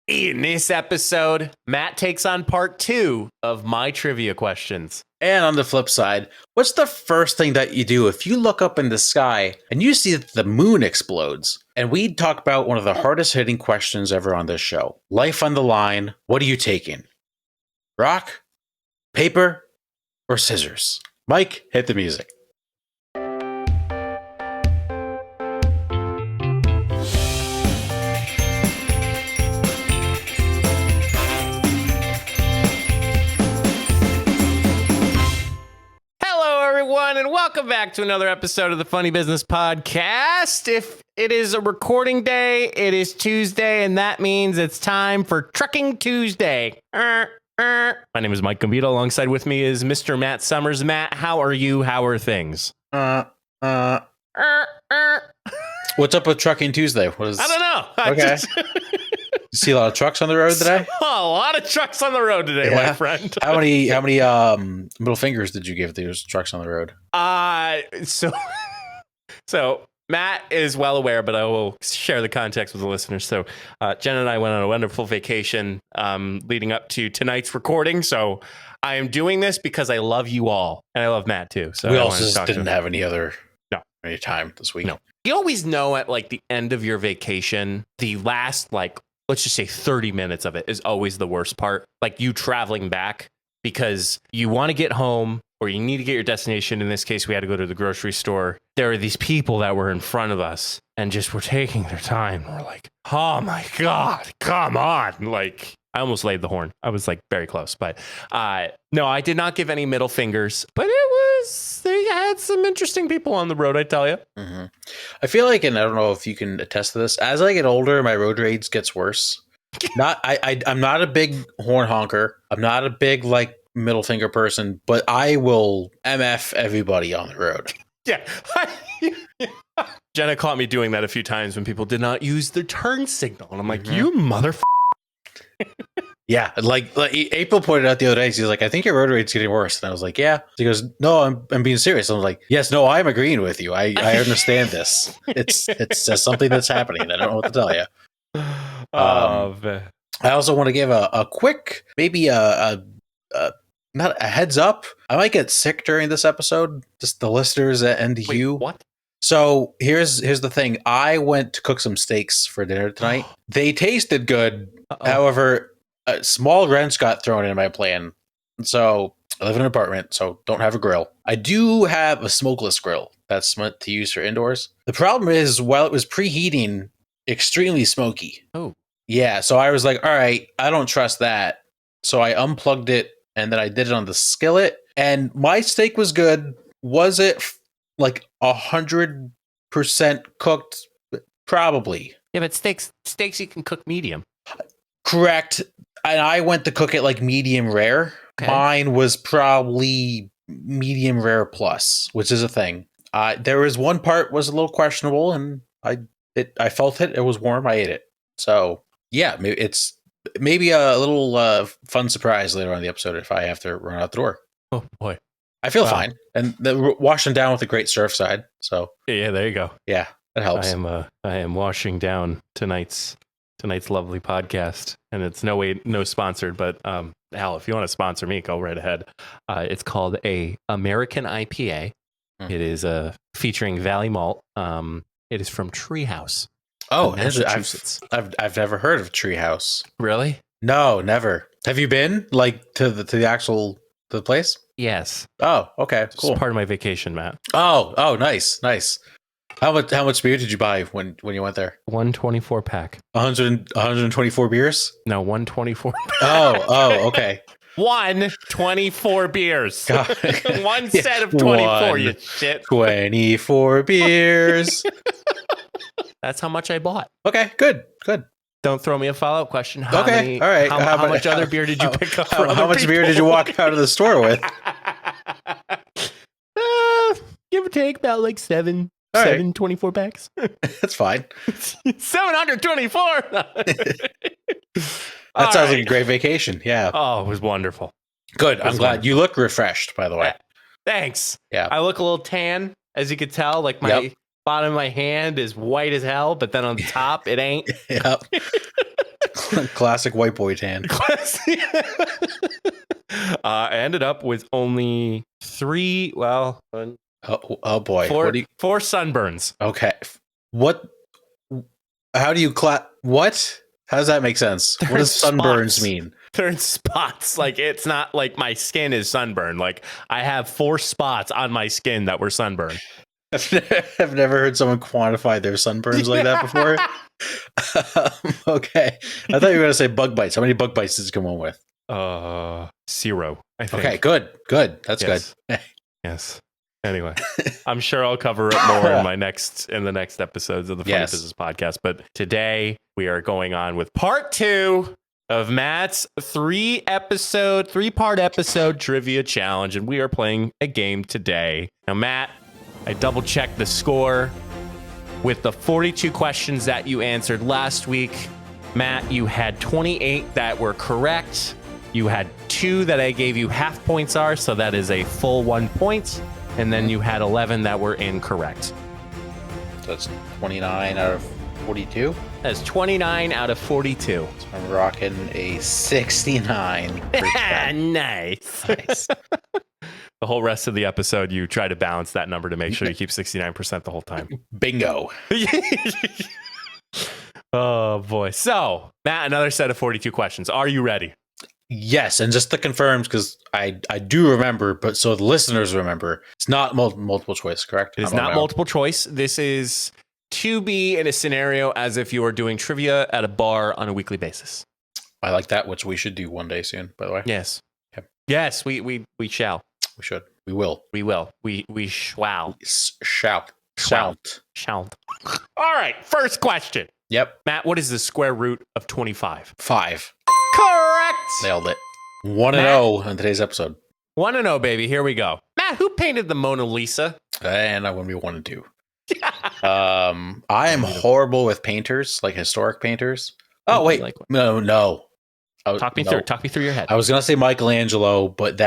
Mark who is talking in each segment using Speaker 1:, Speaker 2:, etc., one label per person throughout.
Speaker 1: In this episode, Matt takes on part 2 of my trivia questions.
Speaker 2: And on the flip side, what's the first thing that you do if you look up in the sky and you see that the moon explodes? And we talk about one of the hardest hitting questions ever on this show. Life on the line. What are you taking? Rock, paper, or scissors? Mike, hit the music.
Speaker 1: And welcome back to another episode of the Funny Business Podcast. If it is a recording day, it is Tuesday, and that means it's time for Trucking Tuesday. My name is Mike Gambito. Alongside with me is Mr. Matt Summers. Matt, how are you? How are things?
Speaker 2: What's up with Trucking Tuesday? I
Speaker 1: don't know.
Speaker 2: Okay. You see a lot of trucks on the road today?
Speaker 1: A lot of trucks on the road today, my friend.
Speaker 2: How many middle fingers did you give those trucks on the road?
Speaker 1: So Matt is well aware, but I will share the context with the listeners. So Jen and I went on a wonderful vacation leading up to tonight's recording. So I am doing this because I love you all, and I love Matt too. So
Speaker 2: we also just didn't have any time this week.
Speaker 1: No, you always know at like the end of your vacation, the last let's just say 30 minutes of it is always the worst part. Like you traveling back because you want to get home or you need to get your destination. In this case, we had to go to the grocery store. There are these people that were in front of us and just were taking their time. We're like, oh my God, come on. Like I almost laid the horn. I was like very close, but no, I did not give any middle fingers, but they had some interesting people on the road, I tell you.
Speaker 2: Mm-hmm. I feel like, and I don't know if you can attest to this, as I get older, my road rage gets worse. I'm not a big horn honker. I'm not a big middle finger person, but I will MF everybody on the road.
Speaker 1: Yeah. Jenna caught me doing that a few times when people did not use their turn signal. And I'm like, you motherfucker.
Speaker 2: Yeah, like April pointed out the other day, she's like, I think your road rate's getting worse. And I was like, yeah. She goes, no, I'm being serious. I was like, yes, no, I'm agreeing with you. I understand this. It's just something that's happening. I don't know what to tell you. I also want to give a quick, maybe not a heads up. I might get sick during this episode. Just the listeners and
Speaker 1: Wait,
Speaker 2: you.
Speaker 1: What?
Speaker 2: So here's the thing. I went to cook some steaks for dinner tonight. They tasted good. Uh-oh. However, a small wrench got thrown in my plan. So I live in an apartment, so don't have a grill. I do have a smokeless grill that's meant to use for indoors. The problem is, while it was preheating, extremely smoky.
Speaker 1: Oh.
Speaker 2: Yeah, so I was like, all right, I don't trust that. So I unplugged it, and then I did it on the skillet, and my steak was good. Was it 100% cooked? Probably.
Speaker 1: Yeah, but steaks you can cook medium.
Speaker 2: Correct. And I went to cook it medium rare. Okay. Mine was probably medium rare plus, which is a thing. There was one part was a little questionable, and I felt it. It was warm. I ate it. So yeah, it's maybe a little fun surprise later on in the episode if I have to run out the door.
Speaker 1: Oh boy,
Speaker 2: I feel fine, and washing down with a great surf side. So
Speaker 1: yeah, there you go.
Speaker 2: Yeah, that helps.
Speaker 1: I am washing down tonight's lovely podcast, and it's no sponsored, but Al, if you want to sponsor me, go right ahead. It's called a American IPA. It is featuring Valley Malt. It is from Treehouse.
Speaker 2: Oh,
Speaker 1: Massachusetts.
Speaker 2: I've never heard of Treehouse.
Speaker 1: Really?
Speaker 2: No, never. Have you been to the place?
Speaker 1: Yes.
Speaker 2: Oh, okay, cool.
Speaker 1: It's part of my vacation, Matt.
Speaker 2: Oh, nice. How much beer did you buy when you went there?
Speaker 1: 124 pack.
Speaker 2: 124 beers?
Speaker 1: No, 124.
Speaker 2: Oh, okay.
Speaker 1: 124 beers. One set of 24, you shit.
Speaker 2: 24 beers.
Speaker 1: That's how much I bought.
Speaker 2: Okay, good.
Speaker 1: Don't throw me a follow-up question.
Speaker 2: All right.
Speaker 1: How much other beer did you pick up?
Speaker 2: How much beer did you walk out of the store with?
Speaker 1: Give or take about 7 24 packs.
Speaker 2: That's fine.
Speaker 1: 724.
Speaker 2: That sounds like a great vacation. Yeah.
Speaker 1: Oh, it was wonderful.
Speaker 2: Good. I'm glad. You look refreshed, by the way.
Speaker 1: Thanks.
Speaker 2: Yeah.
Speaker 1: I look a little tan, as you could tell. My bottom of my hand is white as hell, but then on the top, it ain't.
Speaker 2: Yep. Classic white boy tan.
Speaker 1: I ended up with only 3. Well,
Speaker 2: Oh boy.
Speaker 1: 4 sunburns.
Speaker 2: Okay. What? How do you what? How does that make sense? What does sunburns mean?
Speaker 1: They're in spots. Like, it's not like my skin is sunburned. Like, I have 4 spots on my skin that were sunburned.
Speaker 2: I've never heard someone quantify their sunburns like that before. Okay. I thought you were going to say bug bites. How many bug bites did you come on with?
Speaker 1: 0, I think.
Speaker 2: Okay, good. That's
Speaker 1: yes. Good. Yes. Anyway, I'm sure I'll cover it more in the next episodes of the Funny Business Podcast. But today we are going on with part 2 of Matt's 3-part episode trivia challenge, and we are playing a game today. Now, Matt, I double checked the score with the 42 questions that you answered last week. Matt, you had 28 that were correct. You had 2 that I gave you half points are, so that is a full 1 point. And then you had 11 that were incorrect.
Speaker 2: So that's 29 out of 42?
Speaker 1: That's 29 out of 42.
Speaker 2: So I'm rocking a 69.
Speaker 1: Nice. The whole rest of the episode, you try to balance that number to make sure you keep 69% the whole time.
Speaker 2: Bingo.
Speaker 1: Oh, boy. So, Matt, another set of 42 questions. Are you ready?
Speaker 2: Yes, and just to confirm, because I do remember, but so the listeners remember, it's not multiple choice, correct?
Speaker 1: It is not multiple choice. This is to be in a scenario as if you are doing trivia at a bar on a weekly basis.
Speaker 2: I like that, which we should do one day soon, by the way.
Speaker 1: Yes.
Speaker 2: Okay.
Speaker 1: Yes, we shall.
Speaker 2: We should. We will.
Speaker 1: We will. We shall.
Speaker 2: Shall.
Speaker 1: All right, first question.
Speaker 2: Yep.
Speaker 1: Matt, what is the square root of 25?
Speaker 2: 5.
Speaker 1: Correct.
Speaker 2: Nailed it. 1-0 in today's episode.
Speaker 1: 1-0, baby. Here we go. Matt, who painted the Mona Lisa?
Speaker 2: And I wouldn't be 1-2. I am horrible with painters, like historic painters. Oh, wait. No.
Speaker 1: Talk me through your head.
Speaker 2: I was going to say Michelangelo, but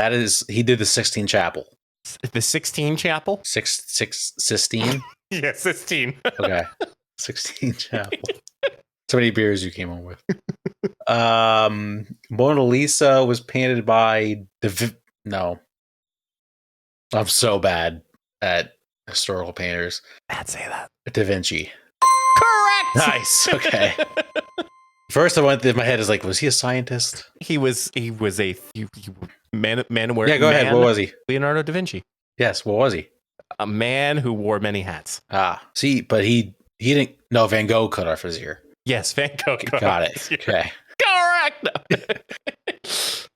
Speaker 2: he did the Sistine Chapel.
Speaker 1: The 16 Chapel?
Speaker 2: Sistine?
Speaker 1: Yeah, 16.
Speaker 2: Okay. 16 Chapel. So many beers you came on with. Mona Lisa was painted by no. I'm so bad at historical painters.
Speaker 1: I'd say that.
Speaker 2: Da Vinci.
Speaker 1: Correct.
Speaker 2: Nice. Okay. First, I went in my head is like, was he a scientist?
Speaker 1: He was a man who
Speaker 2: Yeah, go ahead. What was he?
Speaker 1: Leonardo da Vinci.
Speaker 2: Yes. What was he?
Speaker 1: A man who wore many hats.
Speaker 2: See, but he didn't. No, Van Gogh cut off his ear.
Speaker 1: Yes, Van Gogh.
Speaker 2: Got it. Okay.
Speaker 1: Correct.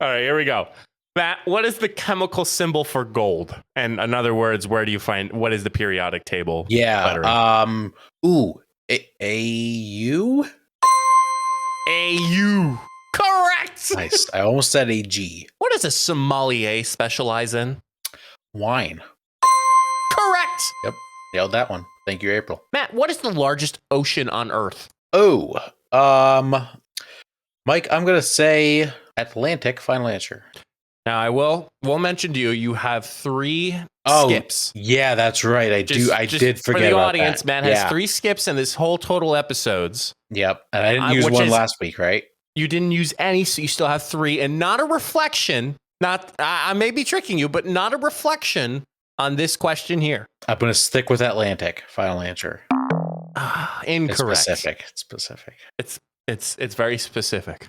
Speaker 1: All right, here we go. Matt, what is the chemical symbol for gold? And in other words, what is the periodic table?
Speaker 2: Yeah.
Speaker 1: Lettering?
Speaker 2: AU?
Speaker 1: AU. Correct.
Speaker 2: Nice. I almost said AG.
Speaker 1: What does a sommelier specialize in?
Speaker 2: Wine.
Speaker 1: Correct.
Speaker 2: Yep. Nailed that one. Thank you, April.
Speaker 1: Matt, what is the largest ocean on Earth?
Speaker 2: Oh, Mike, I'm going to say Atlantic. Final answer.
Speaker 1: Now, I will mention to you, you have 3 skips.
Speaker 2: Yeah, that's right. I did forget
Speaker 1: for the
Speaker 2: about
Speaker 1: audience,
Speaker 2: that.
Speaker 1: Matt has 3 skips in this whole total episodes.
Speaker 2: Yep. And I didn't use one last week, right?
Speaker 1: You didn't use any, so you still have 3. And not a reflection, I may be tricking you, but not a reflection on this question here.
Speaker 2: I'm going to stick with Atlantic. Final answer.
Speaker 1: Incorrect.
Speaker 2: It's specific.
Speaker 1: It's very specific.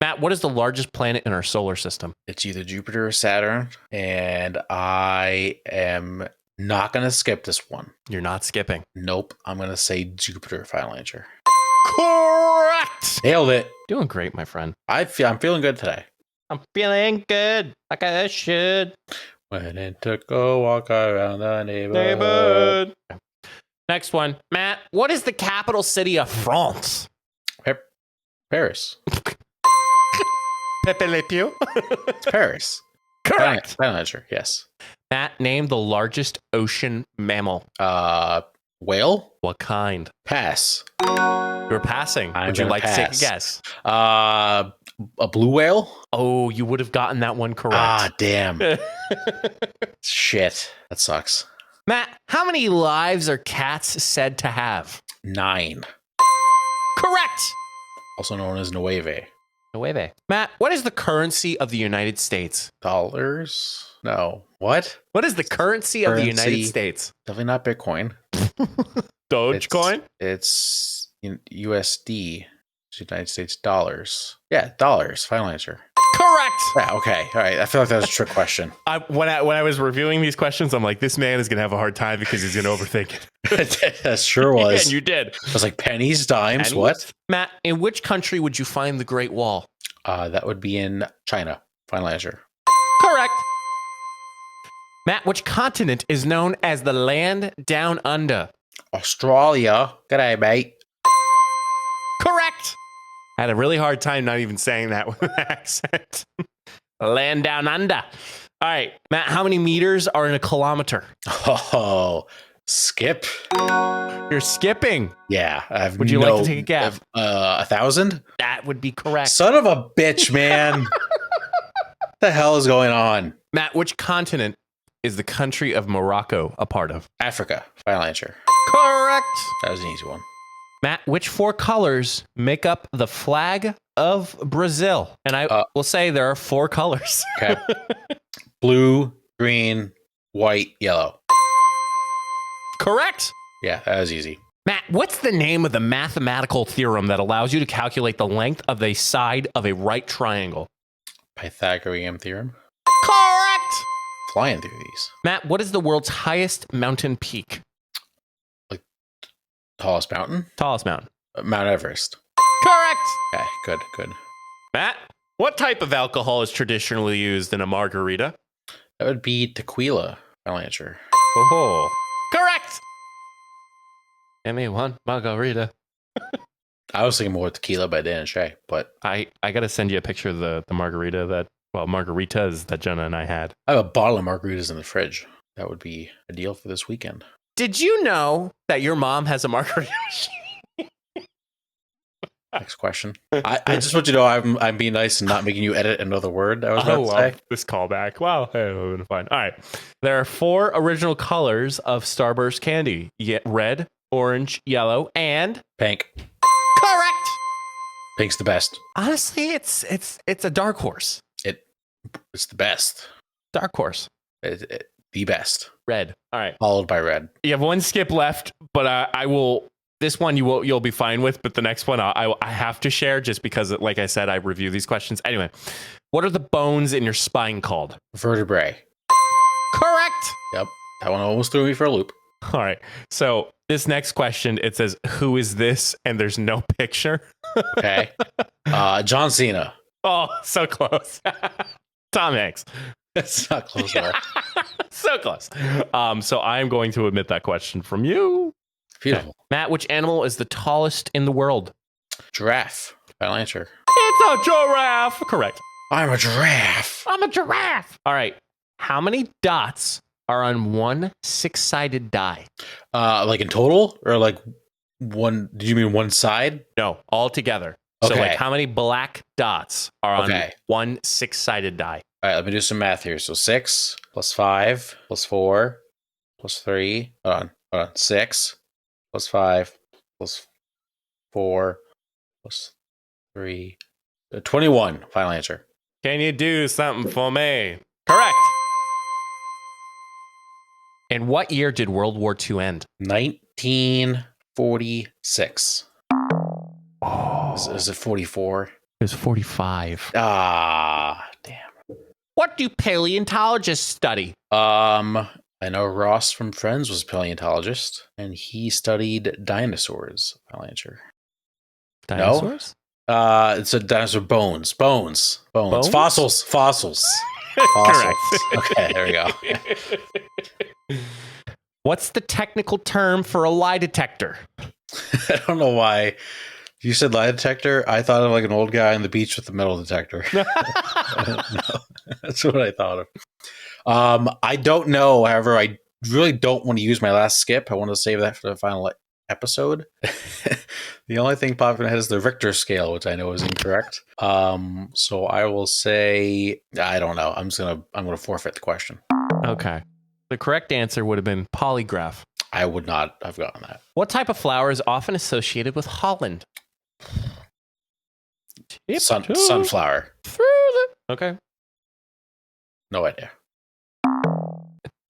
Speaker 1: Matt, what is the largest planet in our solar system?
Speaker 2: It's either Jupiter or Saturn, and I am not going to skip this one.
Speaker 1: You're not skipping.
Speaker 2: Nope. I'm going to say Jupiter. Final answer.
Speaker 1: Correct.
Speaker 2: Nailed it.
Speaker 1: Doing great, my friend.
Speaker 2: I'm feeling good today.
Speaker 1: I'm feeling good, like I should.
Speaker 2: Went and took a walk around the neighborhood.
Speaker 1: Next one. Matt, what is the capital city of France?
Speaker 2: Paris.
Speaker 1: Pepe Le Pew?
Speaker 2: It's Paris.
Speaker 1: Correct.
Speaker 2: Final answer, yes.
Speaker 1: Matt, name the largest ocean mammal.
Speaker 2: Whale?
Speaker 1: What kind?
Speaker 2: Pass.
Speaker 1: You're passing. Would you like to take a guess?
Speaker 2: A blue whale?
Speaker 1: Oh, you would have gotten that one correct.
Speaker 2: Damn. Shit. That sucks.
Speaker 1: Matt, how many lives are cats said to have?
Speaker 2: 9.
Speaker 1: Correct.
Speaker 2: Also known as nueve.
Speaker 1: Nueve. Matt, what is the currency of the United States?
Speaker 2: Dollars? No. What?
Speaker 1: What is the currency of the United States?
Speaker 2: Definitely not Bitcoin.
Speaker 1: Dogecoin?
Speaker 2: It's USD. United States dollars. Yeah, dollars. Final answer.
Speaker 1: Correct.
Speaker 2: Yeah, okay. All right. I feel like that was a trick question.
Speaker 1: When I was reviewing these questions, I'm like, this man is going to have a hard time because he's going to overthink it.
Speaker 2: That sure was.
Speaker 1: And you did.
Speaker 2: I was like, pennies, dimes, what?
Speaker 1: Matt, in which country would you find the Great Wall?
Speaker 2: That would be in China. Final answer.
Speaker 1: Correct. Matt, which continent is known as the land down under?
Speaker 2: Australia. G'day, mate.
Speaker 1: Correct. I had a really hard time not even saying that with an accent. Land down under. All right, Matt, how many meters are in a kilometer?
Speaker 2: Oh, skip.
Speaker 1: You're skipping.
Speaker 2: Yeah.
Speaker 1: Would you like to take a guess?
Speaker 2: 1,000?
Speaker 1: That would be correct.
Speaker 2: Son of a bitch, man. What the hell is going on?
Speaker 1: Matt, which continent is the country of Morocco a part of?
Speaker 2: Africa. Final answer.
Speaker 1: Correct.
Speaker 2: That was an easy one.
Speaker 1: Matt, which four colors make up the flag of Brazil? And I will say there are four colors.
Speaker 2: Okay. Blue, green, white, yellow.
Speaker 1: Correct.
Speaker 2: Yeah, that was easy.
Speaker 1: Matt, what's the name of the mathematical theorem that allows you to calculate the length of the side of a right triangle?
Speaker 2: Pythagorean theorem.
Speaker 1: Correct.
Speaker 2: Flying through these.
Speaker 1: Matt, what is the world's highest mountain peak?
Speaker 2: Tallest mountain?
Speaker 1: Tallest mountain.
Speaker 2: Mount Everest.
Speaker 1: Correct.
Speaker 2: Okay, good.
Speaker 1: Matt, what type of alcohol is traditionally used in a margarita?
Speaker 2: That would be tequila. Final answer.
Speaker 1: Oh, correct. Give me one margarita.
Speaker 2: I was thinking more tequila, but I didn't say. But
Speaker 1: I got to send you a picture of the margarita margaritas that Jenna and I had.
Speaker 2: I have a bottle of margaritas in the fridge. That would be a deal for this weekend.
Speaker 1: Did you know that your mom has a margarita machine?
Speaker 2: Next question. I just want you to know I'm being nice and not making you edit another word I was about to say.
Speaker 1: This callback. Wow. Hey, that would have been fine. All right. There are four original colors of Starburst candy. Red, orange, yellow, and
Speaker 2: pink.
Speaker 1: Correct.
Speaker 2: Pink's the best.
Speaker 1: Honestly, it's a dark horse.
Speaker 2: It's the best.
Speaker 1: Dark horse.
Speaker 2: The best.
Speaker 1: Red. All right.
Speaker 2: Followed by red.
Speaker 1: You have one skip left, but I will. This one you'll be fine with, but the next one I have to share just because, like I said, I review these questions. Anyway, what are the bones in your spine called?
Speaker 2: Vertebrae.
Speaker 1: Correct.
Speaker 2: Yep. That one almost threw me for a loop.
Speaker 1: All right. So this next question, it says, "Who is this?" And there's no picture.
Speaker 2: Okay. John Cena.
Speaker 1: Oh, so close. Tom Hanks.
Speaker 2: That's not close enough.
Speaker 1: So close. So I'm going to omit that question from you.
Speaker 2: Beautiful.
Speaker 1: Matt, which animal is the tallest in the world?
Speaker 2: Giraffe. Final answer.
Speaker 1: It's a giraffe. Correct.
Speaker 2: I'm a giraffe.
Speaker 1: I'm a giraffe. All right. How many dots are on one six-sided die?
Speaker 2: Like in total, or like one? Do you mean one side?
Speaker 1: No, all together.
Speaker 2: Okay.
Speaker 1: So like how many black dots are on
Speaker 2: Okay.
Speaker 1: one six-sided die?
Speaker 2: All right, let me do some math here. So 6 plus 5 plus 4 plus 3. Hold on. 6 plus 5 plus 4 plus 3. 21. Final answer.
Speaker 1: Can you do something for me? Correct. In what year did World War II end?
Speaker 2: 1946.
Speaker 1: Oh.
Speaker 2: Is it 44?
Speaker 1: It was 45.
Speaker 2: Ah, damn.
Speaker 1: What do paleontologists study?
Speaker 2: I know Ross from Friends was a paleontologist, and he studied dinosaurs. Final answer.
Speaker 1: Dinosaurs?
Speaker 2: No? It's a dinosaur bones. Bones. Fossils.
Speaker 1: Correct.
Speaker 2: Okay, there we go.
Speaker 1: What's the technical term for a lie detector?
Speaker 2: I don't know why. You said lie detector. I thought of like an old guy on the beach with a metal detector. No, that's what I thought of. I don't know. However, I really don't want to use my last skip. I want to save that for the final episode. The only thing popping in my head is the Richter scale, which I know is incorrect. So I will say I don't know. I'm gonna forfeit the question.
Speaker 1: Okay. The correct answer would have been polygraph.
Speaker 2: I would not have gotten that.
Speaker 1: What type of flower is often associated with Holland?
Speaker 2: Sunflower.
Speaker 1: Okay.
Speaker 2: No idea.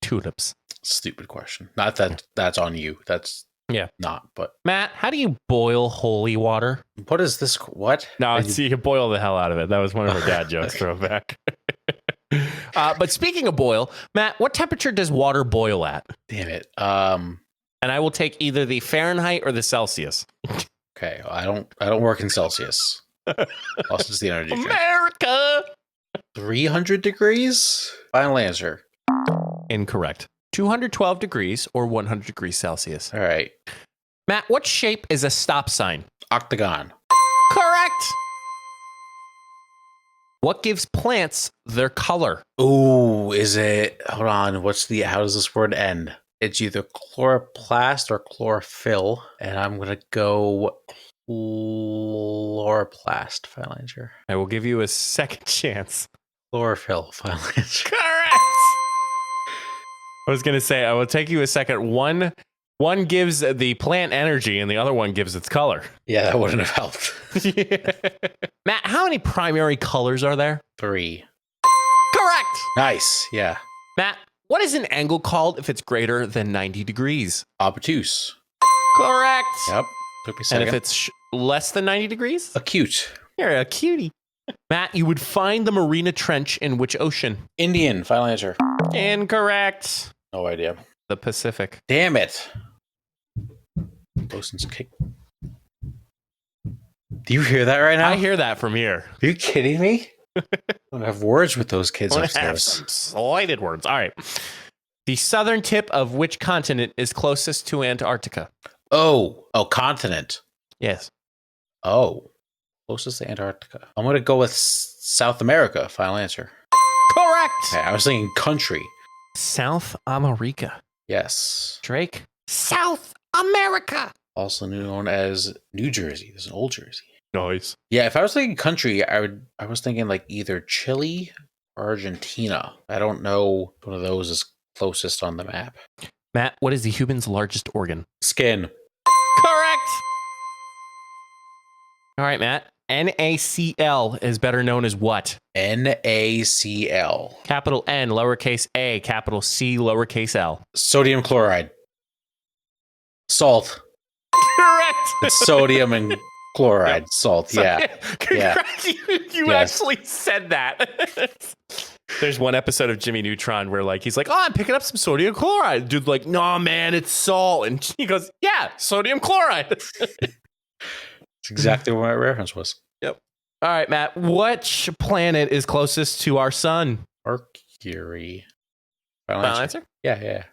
Speaker 1: Tulips.
Speaker 2: Stupid question. Not that that's on you. That's not. But
Speaker 1: Matt, how do you boil holy water?
Speaker 2: what is this? What?
Speaker 1: No, you boil the hell out of it. That was one of our dad jokes. Throwback. But speaking of boil, Matt, what temperature does water boil at?
Speaker 2: Damn it.
Speaker 1: And I will take either the Fahrenheit or the Celsius.
Speaker 2: Okay, I don't work in Celsius. Also, just the energy drink.
Speaker 1: America.
Speaker 2: 300 degrees. Final answer.
Speaker 1: Incorrect. 212 degrees or 100 degrees Celsius.
Speaker 2: All right.
Speaker 1: Matt, what shape is a stop sign?
Speaker 2: Octagon.
Speaker 1: Correct. What gives plants their color?
Speaker 2: Ooh, is it? Hold on. How does this word end? It's either chloroplast or chlorophyll, and I'm gonna go chloroplast. Final answer.
Speaker 1: I will give you a second chance.
Speaker 2: Chlorophyll. Final answer.
Speaker 1: Correct. I was gonna say I will take you a second. One gives the plant energy, and the other one gives its color.
Speaker 2: Yeah, that wouldn't have helped.
Speaker 1: Yeah. Matt, how many primary colors are there?
Speaker 2: 3.
Speaker 1: Correct.
Speaker 2: Nice. Yeah.
Speaker 1: Matt, what is an angle called if it's greater than 90 degrees?
Speaker 2: Obtuse.
Speaker 1: Correct.
Speaker 2: Yep. Took me a second.
Speaker 1: And if it's less than 90 degrees?
Speaker 2: Acute.
Speaker 1: You're a cutie. Matt, you would find the Mariana Trench in which ocean?
Speaker 2: Indian. Final answer.
Speaker 1: Incorrect.
Speaker 2: No idea.
Speaker 1: The Pacific.
Speaker 2: Damn it. Ocean's kick. Do you hear that right now?
Speaker 1: I hear that from here.
Speaker 2: Are you kidding me? I don't have words with those kids
Speaker 1: I have
Speaker 2: upstairs.
Speaker 1: some slighted words. All right. The southern tip of which continent is closest to Antarctica?
Speaker 2: Oh, continent.
Speaker 1: Yes.
Speaker 2: Oh, closest to Antarctica. I'm going to go with South America. Final answer.
Speaker 1: Correct.
Speaker 2: Okay, I was thinking country.
Speaker 1: South America.
Speaker 2: Yes.
Speaker 1: Drake. South America.
Speaker 2: Also known as New Jersey. There's an old Jersey.
Speaker 1: Nice.
Speaker 2: Yeah, if I was thinking country, I was thinking like either Chile or Argentina. I don't know if one of those is closest on the map.
Speaker 1: Matt, what is the human's largest organ?
Speaker 2: Skin.
Speaker 1: Correct. All right, Matt. NaCl is better known as what?
Speaker 2: NaCl.
Speaker 1: Capital N, lowercase a, capital C, lowercase l.
Speaker 2: Sodium chloride. Salt.
Speaker 1: Correct.
Speaker 2: It's sodium and chloride. Salt. Yeah.
Speaker 1: Congrats. You actually said that. There's one episode of Jimmy Neutron where he's like, oh, I'm picking up some sodium chloride. Dude's like, no, man, it's salt. And he goes, yeah, sodium chloride.
Speaker 2: That's exactly what my reference was.
Speaker 1: Yep. All right, Matt. Which planet is closest to our sun?
Speaker 2: Mercury.
Speaker 1: Final answer?
Speaker 2: Yeah.
Speaker 1: Correct.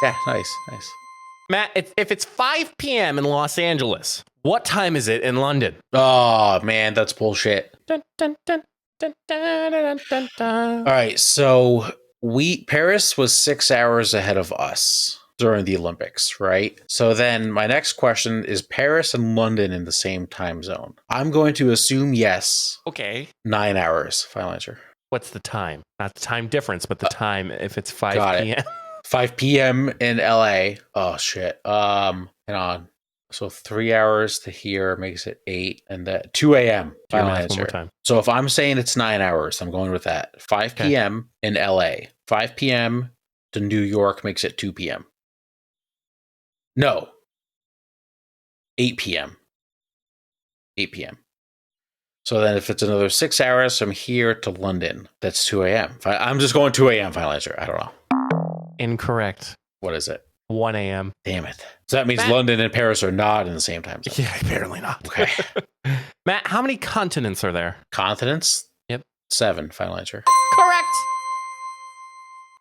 Speaker 2: Yeah, nice.
Speaker 1: Matt, if it's 5 p.m. in Los Angeles, what time is it in London?
Speaker 2: Oh, man, that's bullshit.
Speaker 1: Dun, dun, dun, dun, dun, dun, dun, dun.
Speaker 2: All right, so Paris was 6 hours ahead of us during the Olympics, right? So then my next question is Paris and London in the same time zone? I'm going to assume yes.
Speaker 1: Okay.
Speaker 2: 9 hours. Final answer.
Speaker 1: What's the time? Not the time difference, but the time if it's 5 p.m.
Speaker 2: 5 p.m. in LA. Oh shit. Hang on. So 3 hours to here makes it 8, and that 2 a.m. Final answer.
Speaker 1: One more time.
Speaker 2: So if I'm saying it's 9 hours, I'm going with that. 5 p.m. in LA. 5 p.m. to New York makes it 2 p.m. No. 8 p.m. 8 p.m. So then if it's another 6 hours from here to London, that's 2 a.m. I'm just going 2 a.m. Final answer. I don't know.
Speaker 1: Incorrect.
Speaker 2: What is it?
Speaker 1: 1 a.m.
Speaker 2: Damn it. So that means London and Paris are not in the same time zone.
Speaker 1: Yeah, apparently not.
Speaker 2: Okay.
Speaker 1: Matt, how many continents are there?
Speaker 2: Continents?
Speaker 1: Yep.
Speaker 2: 7. Final answer.
Speaker 1: Correct.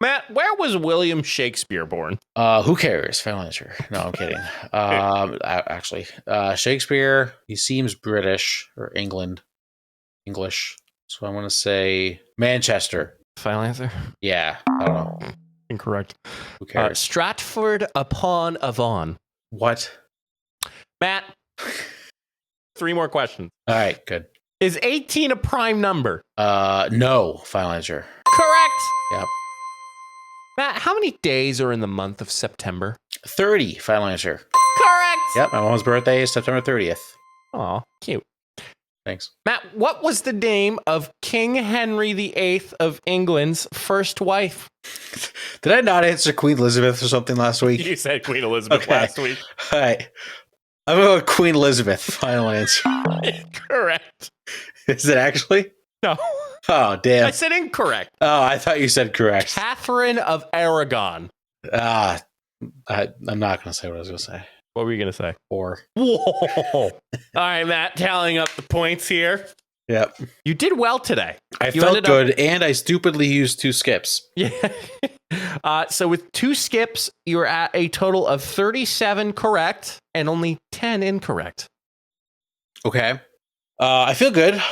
Speaker 1: Matt, where was William Shakespeare born?
Speaker 2: Who cares? Final answer. No, I'm kidding. Actually, Shakespeare, he seems British or English. So I'm going to say Manchester.
Speaker 1: Final answer?
Speaker 2: Yeah. I don't know.
Speaker 1: Incorrect.
Speaker 2: Who cares?
Speaker 1: Stratford upon Avon.
Speaker 2: What?
Speaker 1: Matt, 3 more questions.
Speaker 2: All right, good.
Speaker 1: Is 18 a prime number?
Speaker 2: No. Final answer.
Speaker 1: Correct.
Speaker 2: Yep.
Speaker 1: Matt, how many days are in the month of September?
Speaker 2: 30. Final answer.
Speaker 1: Correct.
Speaker 2: Yep, my mom's birthday is September 30th.
Speaker 1: Aw, cute.
Speaker 2: Thanks.
Speaker 1: Matt, what was the name of King Henry VIII of England's first wife?
Speaker 2: Did I not answer Queen Elizabeth or something last week?
Speaker 1: You said Queen Elizabeth last week.
Speaker 2: All right. I'm going to go Queen Elizabeth. Final answer.
Speaker 1: Correct.
Speaker 2: Is it actually?
Speaker 1: No.
Speaker 2: Oh, damn.
Speaker 1: I said incorrect.
Speaker 2: Oh, I thought you said correct.
Speaker 1: Catherine of Aragon.
Speaker 2: I'm not going to say what I was going to say.
Speaker 1: What were you going to say?
Speaker 2: 4.
Speaker 1: Whoa. All right, Matt, tallying up the points here.
Speaker 2: Yep.
Speaker 1: You did well today.
Speaker 2: I felt good, and I stupidly used 2 skips.
Speaker 1: Yeah. So with 2 skips, you're at a total of 37 correct and only 10 incorrect.
Speaker 2: Okay. I feel good.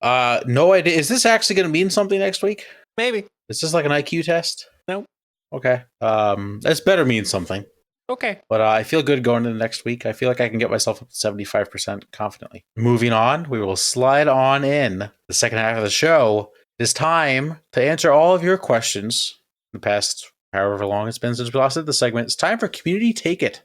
Speaker 2: No idea. Is this actually going to mean something next week?
Speaker 1: Maybe.
Speaker 2: Is this like an IQ test?
Speaker 1: No.
Speaker 2: Okay. That's better mean something.
Speaker 1: Okay.
Speaker 2: But I feel good going into next week. I feel like I can get myself up to 75% confidently. Moving on, we will slide on in the second half of the show. It's time to answer all of your questions in the past however long it's been since we last did the segment. It's time for Community Take It.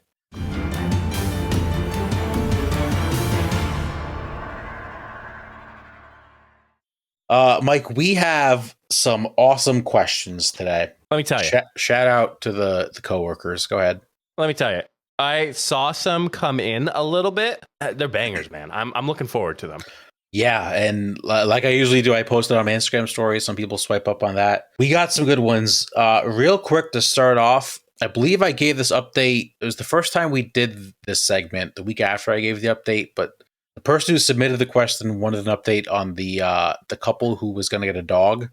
Speaker 2: Mike, we have some awesome questions today.
Speaker 1: Let me tell you.
Speaker 2: Shout out to the coworkers. Go ahead.
Speaker 1: Let me tell you. I saw some come in a little bit. They're bangers, man. I'm looking forward to them.
Speaker 2: Yeah, and like I usually do, I post it on my Instagram stories. Some people swipe up on that. We got some good ones. Real quick to start off, I believe I gave this update. It was the first time we did this segment, the week after I gave the update, but the person who submitted the question wanted an update on the couple who was going to get a dog.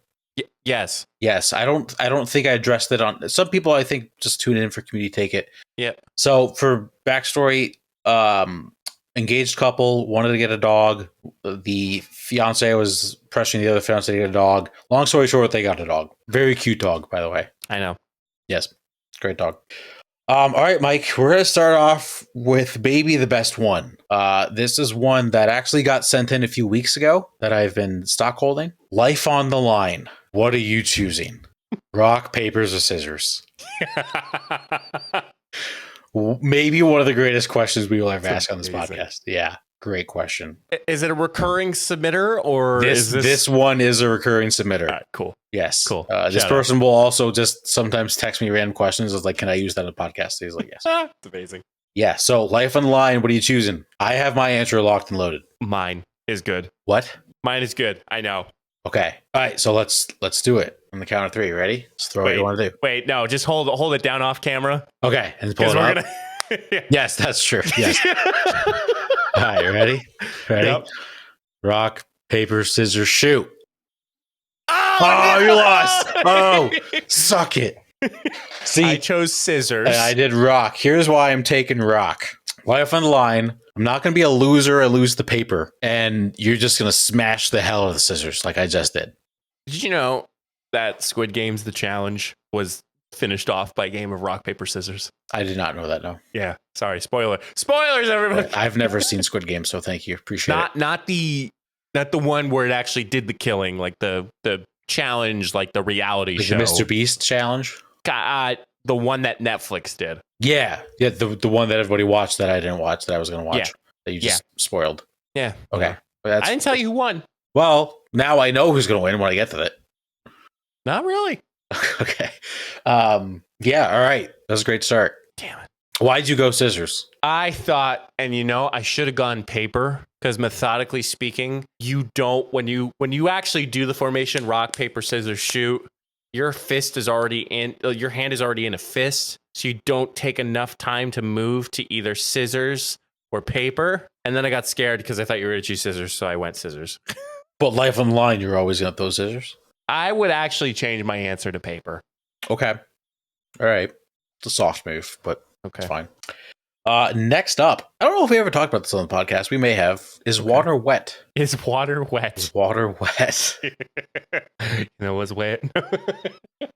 Speaker 1: Yes.
Speaker 2: I don't think I addressed it on. Some people I think just tune in for Community Take It.
Speaker 1: Yeah.
Speaker 2: So for backstory, engaged couple wanted to get a dog. The fiance was pressuring the other fiance to get a dog. Long story short, they got a dog. Very cute dog, by the way.
Speaker 1: I know.
Speaker 2: Yes, great dog. All right, Mike, we're going to start off with maybe the best one. This is one that actually got sent in a few weeks ago that I've been stockholding. Life on the line. What are you choosing? Rock, papers, or scissors? Maybe one of the greatest questions we will ever ask on this podcast. Yeah, great question.
Speaker 1: Is it a recurring submitter or
Speaker 2: this one is a recurring submitter?
Speaker 1: All right, cool.
Speaker 2: Yes.
Speaker 1: Cool.
Speaker 2: This person will also just sometimes text me random questions. It's like, can I use that in the podcast? He's like, yes.
Speaker 1: It's amazing.
Speaker 2: Yeah. So life on the line. What are you choosing? I have my answer locked and loaded.
Speaker 1: Mine is good.
Speaker 2: What?
Speaker 1: Mine is good. I know.
Speaker 2: Okay. All right. So let's do it on the count of 3. Ready? Let's throw what you want to do.
Speaker 1: Wait, no, just hold it down off camera.
Speaker 2: Okay. And pull it up.
Speaker 1: Yeah.
Speaker 2: Yes, that's true. Yes. All right. Ready?
Speaker 1: Yep.
Speaker 2: Rock, paper, scissors, shoot.
Speaker 1: Oh,
Speaker 2: you lost. Oh, suck it. See,
Speaker 1: I chose scissors.
Speaker 2: And I did rock. Here's why I'm taking rock. Life on the line. I'm not going to be a loser or lose the paper. And you're just going to smash the hell out of the scissors like I just did.
Speaker 1: Did you know that Squid Games, the challenge, was finished off by a game of rock, paper, scissors?
Speaker 2: I did not know that, no.
Speaker 1: Yeah. Sorry. Spoilers, everybody.
Speaker 2: I've never seen Squid Games, so thank you. Appreciate it.
Speaker 1: Not the one where it actually did the killing, like the challenge, like the reality show.
Speaker 2: The Mr. Beast challenge?
Speaker 1: The one that Netflix did.
Speaker 2: Yeah, the one that everybody watched that I didn't watch that I was going to watch.
Speaker 1: Yeah.
Speaker 2: That you just spoiled.
Speaker 1: Yeah.
Speaker 2: Okay.
Speaker 1: I didn't tell you who won.
Speaker 2: Well, now I know who's going to win when I get to it.
Speaker 1: Not really.
Speaker 2: Okay. Yeah, all right. That was a great start.
Speaker 1: Damn it.
Speaker 2: Why'd you go scissors?
Speaker 1: I thought, and I should have gone paper, because methodically speaking, you don't, when you actually do the formation, rock, paper, scissors, shoot, your fist is already in, your hand is already in a fist, so you don't take enough time to move to either scissors or paper. And then I got scared because I thought you were going to choose scissors, so I went scissors.
Speaker 2: But life on the line, you're always going to those scissors?
Speaker 1: I would actually change my answer to paper.
Speaker 2: Okay. All right. It's a soft move, but
Speaker 1: okay.
Speaker 2: It's fine. Next up, I don't know if we ever talked about this on the podcast. We may have. Is water wet?
Speaker 1: Is water wet?
Speaker 2: Is water wet?
Speaker 1: Was wet.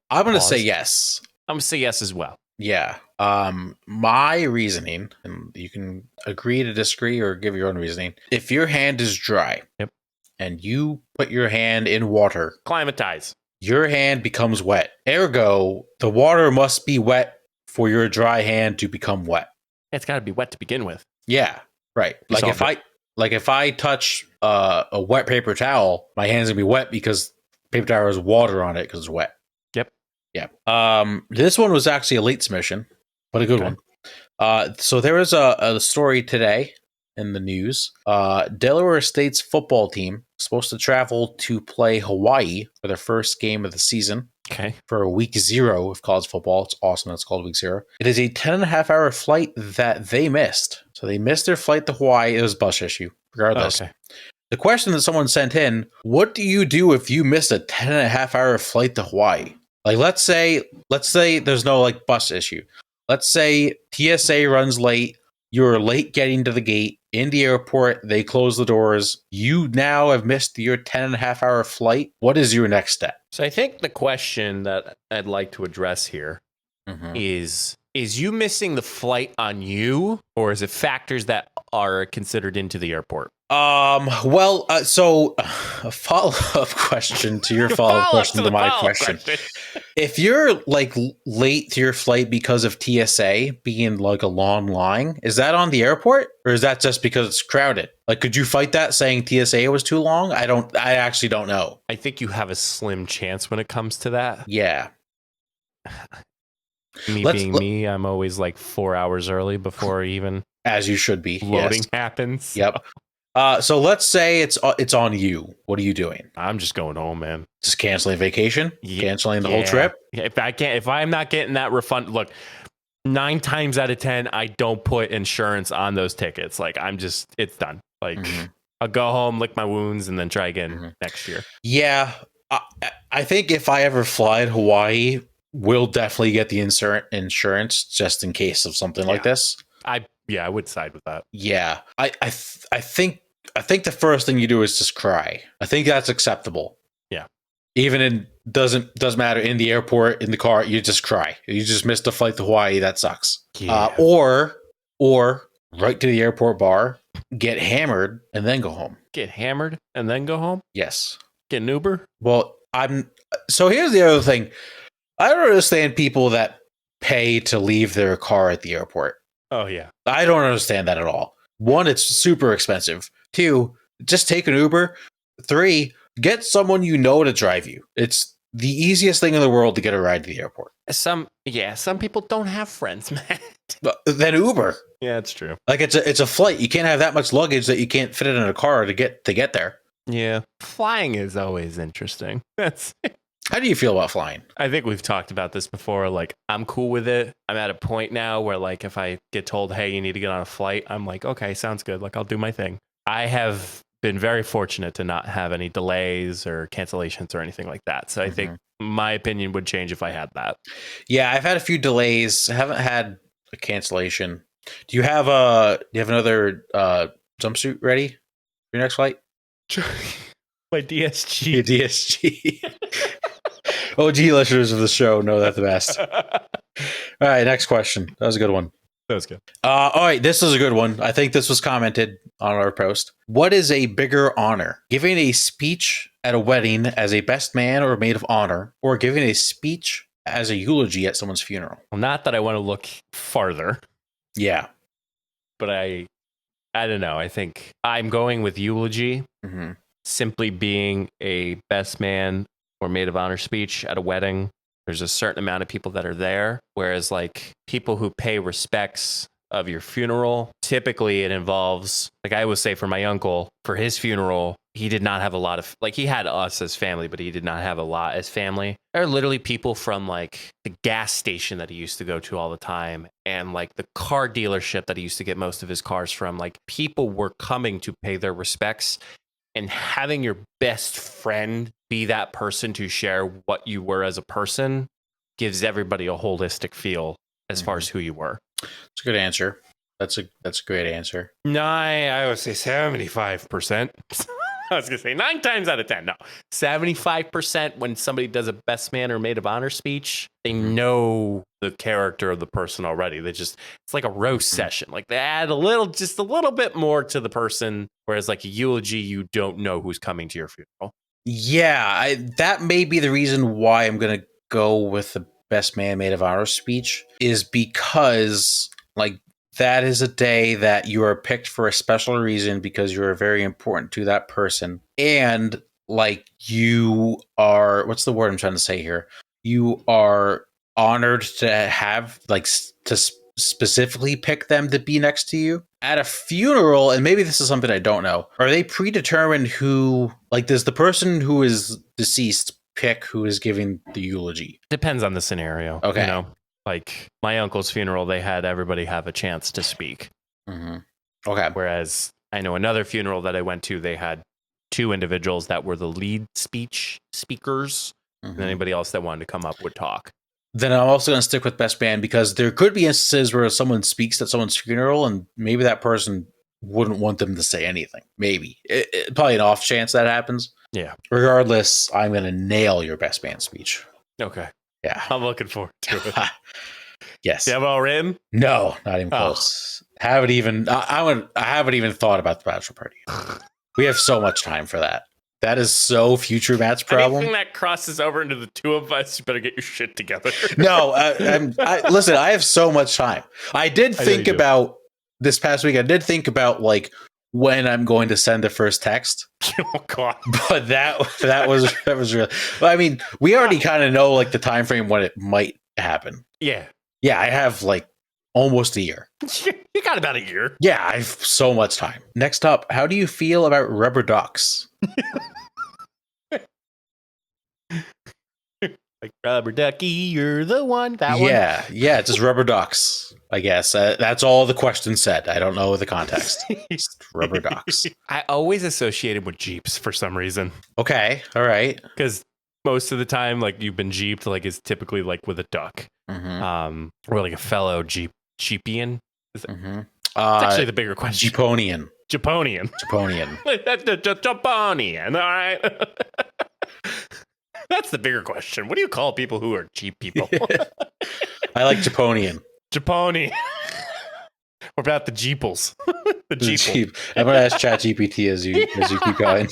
Speaker 2: I'm going to say yes.
Speaker 1: I'm going to say yes as well.
Speaker 2: Yeah. My reasoning, and you can agree to disagree or give your own reasoning. If your hand is dry,
Speaker 1: yep,
Speaker 2: and you put your hand in water,
Speaker 1: climatize, your
Speaker 2: hand becomes wet. Ergo, the water must be wet for your dry hand to become wet.
Speaker 1: It's got to be wet to begin with.
Speaker 2: Yeah, right. Like Like if I touch a wet paper towel, my hands gonna be wet because paper towel has water on it because it's wet.
Speaker 1: Yep.
Speaker 2: Yeah. This one was actually a late submission, but a good one. So there was a story today in the news. Delaware State's football team is supposed to travel to play Hawaii for their first game of the season.
Speaker 1: Okay.
Speaker 2: For week 0 of college football. It's awesome. It's called week 0. It is a 10.5-hour flight that they missed. So they missed their flight to Hawaii. It was a bus issue, regardless.
Speaker 1: Okay.
Speaker 2: The question that someone sent in, what do you do if you miss a 10.5-hour flight to Hawaii? Like, let's say there's no like bus issue. Let's say TSA runs late. You're late getting to the gate in the airport. They close the doors. You now have missed your 10.5-hour flight. What is your next step?
Speaker 1: So I think the question that I'd like to address here is you missing the flight on you, or is it factors that are considered into the airport?
Speaker 2: So a follow-up question to your follow-up question to my question. If you're like late to your flight because of TSA being like a long line, is that on the airport or is that just because it's crowded? Like, could you fight that saying TSA was too long? I actually don't know.
Speaker 1: I think you have a slim chance when it comes to that.
Speaker 2: Yeah.
Speaker 1: Me, I'm always like 4 hours early before even
Speaker 2: as you should be.
Speaker 1: Loading happens.
Speaker 2: Yep. So let's say it's on you. What are you doing?
Speaker 1: I'm just going home, man.
Speaker 2: Just canceling vacation? Canceling the whole trip?
Speaker 1: If I'm not getting that refund, look, 9 times out of 10, I don't put insurance on those tickets. Like it's done. Like I'll go home, lick my wounds, and then try again next year. Yeah.
Speaker 2: I think if I ever fly to Hawaii, we'll definitely get the insurance just in case of something like this.
Speaker 1: I would side with that.
Speaker 2: Yeah. I think the first thing you do is just cry. I think that's acceptable.
Speaker 1: Yeah.
Speaker 2: Even in doesn't matter, in the airport, in the car, you just cry. You just missed a flight to Hawaii. That sucks.
Speaker 1: Yeah.
Speaker 2: Or right to the airport bar, get hammered and then go home.
Speaker 1: Get hammered and then go home?
Speaker 2: Yes.
Speaker 1: Get an Uber?
Speaker 2: Well, so here's the other thing. I don't understand people that pay to leave their car at the airport.
Speaker 1: Oh yeah.
Speaker 2: I don't understand that at all. 1, it's super expensive. 2, just take an Uber. 3, get someone you know to drive you. It's the easiest thing in the world to get a ride to the airport.
Speaker 1: Some people don't have friends, man.
Speaker 2: Then Uber.
Speaker 1: Yeah, it's true.
Speaker 2: Like it's a flight. You can't have that much luggage that you can't fit it in a car to get there.
Speaker 1: Yeah. Flying is always interesting.
Speaker 2: How do you feel about flying?
Speaker 1: I think we've talked about this before. Like, I'm cool with it. I'm at a point now where, like, if I get told, hey, you need to get on a flight, I'm like, okay, sounds good. Like, I'll do my thing. I have been very fortunate to not have any delays or cancellations or anything like that. So I think my opinion would change if I had that.
Speaker 2: Yeah, I've had a few delays. I haven't had a cancellation. Do you have another jumpsuit ready for your next flight?
Speaker 1: My DSG.
Speaker 2: Your DSG. OG listeners of the show know that the best. All right, next question. That was a good one.
Speaker 1: That was good.
Speaker 2: All right, this is a good one. I think this was commented on our post. What is a bigger honor? Giving a speech at a wedding as a best man or maid of honor, or giving a speech as a eulogy at someone's funeral?
Speaker 1: Well, not that I want to look farther.
Speaker 2: Yeah.
Speaker 1: But I don't know. I think I'm going with eulogy. Simply being a best man or maid of honor speech at a wedding. There's a certain amount of people that are there. Whereas like people who pay respects of your funeral, typically it involves, like I always say for my uncle, for his funeral, he did not have a lot of, like he had us as family, but he did not have a lot as family. There are literally people from like the gas station that he used to go to all the time and like the car dealership that he used to get most of his cars from. Like people were coming to pay their respects. And having your best friend be that person to share what you were as a person gives everybody a holistic feel as far as who you were.
Speaker 2: That's a good answer. That's a great answer.
Speaker 1: No, I would say 75%. I was going to say 9 times out of 10. No, 75% when somebody does a best man or maid of honor speech, they know the character of the person already. It's like a roast session. Like they add just a little bit more to the person. Whereas like a eulogy, you don't know who's coming to your funeral.
Speaker 2: Yeah, that may be the reason why I'm going to go with the best man, maid of honor speech is because like that is a day that you are picked for a special reason because you are very important to that person. And like you are, what's the word I'm trying to say here? You are honored to have specifically pick them to be next to you at a funeral. And maybe this is something I don't know. Are they predetermined who, like, does the person who is deceased pick who is giving the eulogy?
Speaker 1: Depends on the scenario.
Speaker 2: Okay.
Speaker 1: You know, like my uncle's funeral, they had everybody have a chance to speak.
Speaker 2: Mm-hmm. Okay.
Speaker 1: Whereas I know another funeral that I went to, they had 2 individuals that were the lead speakers.
Speaker 2: Mm-hmm.
Speaker 1: And anybody else that wanted to come up would talk.
Speaker 2: Then I'm also going to stick with best man because there could be instances where someone speaks at someone's funeral and maybe that person wouldn't want them to say anything. Maybe. Probably an off chance that happens.
Speaker 1: Yeah.
Speaker 2: Regardless, I'm going to nail your best man speech.
Speaker 1: Okay.
Speaker 2: Yeah.
Speaker 1: I'm looking forward to it.
Speaker 2: Yes.
Speaker 1: You have it all written?
Speaker 2: No, not even close. Haven't even. I haven't even thought about the bachelor party. We have so much time for that. That is so future Matt's problem.
Speaker 1: Anything that crosses over into the 2 of us, you better get your shit together.
Speaker 2: No, listen. I have so much time. I did think about this past week. I did think about like when I'm going to send the first text.
Speaker 1: Oh God!
Speaker 2: But that was real. But I mean, we already kind of know like the time frame when it might happen.
Speaker 1: Yeah.
Speaker 2: Yeah, I have like almost a year.
Speaker 1: You got about a year.
Speaker 2: Yeah, I have so much time. Next up, how do you feel about rubber ducks?
Speaker 1: Like rubber ducky, you're the one. That one.
Speaker 2: Yeah, just rubber ducks. I guess that's all the question said. I don't know the context. Just rubber ducks.
Speaker 1: I always associated with Jeeps for some reason.
Speaker 2: Okay, all right.
Speaker 1: Because most of the time, like you've been Jeeped, like is typically like with a duck, or like a fellow Jeepian. Is it?
Speaker 2: Mm-hmm.
Speaker 1: It's actually the bigger question.
Speaker 2: Japonian.
Speaker 1: That's the Japonian. All right. That's the bigger question. What do you call people who are Jeep people?
Speaker 2: I like Japonian.
Speaker 1: Japoni. What about the Jeeples? The Jeep.
Speaker 2: I'm gonna ask ChatGPT as you keep going.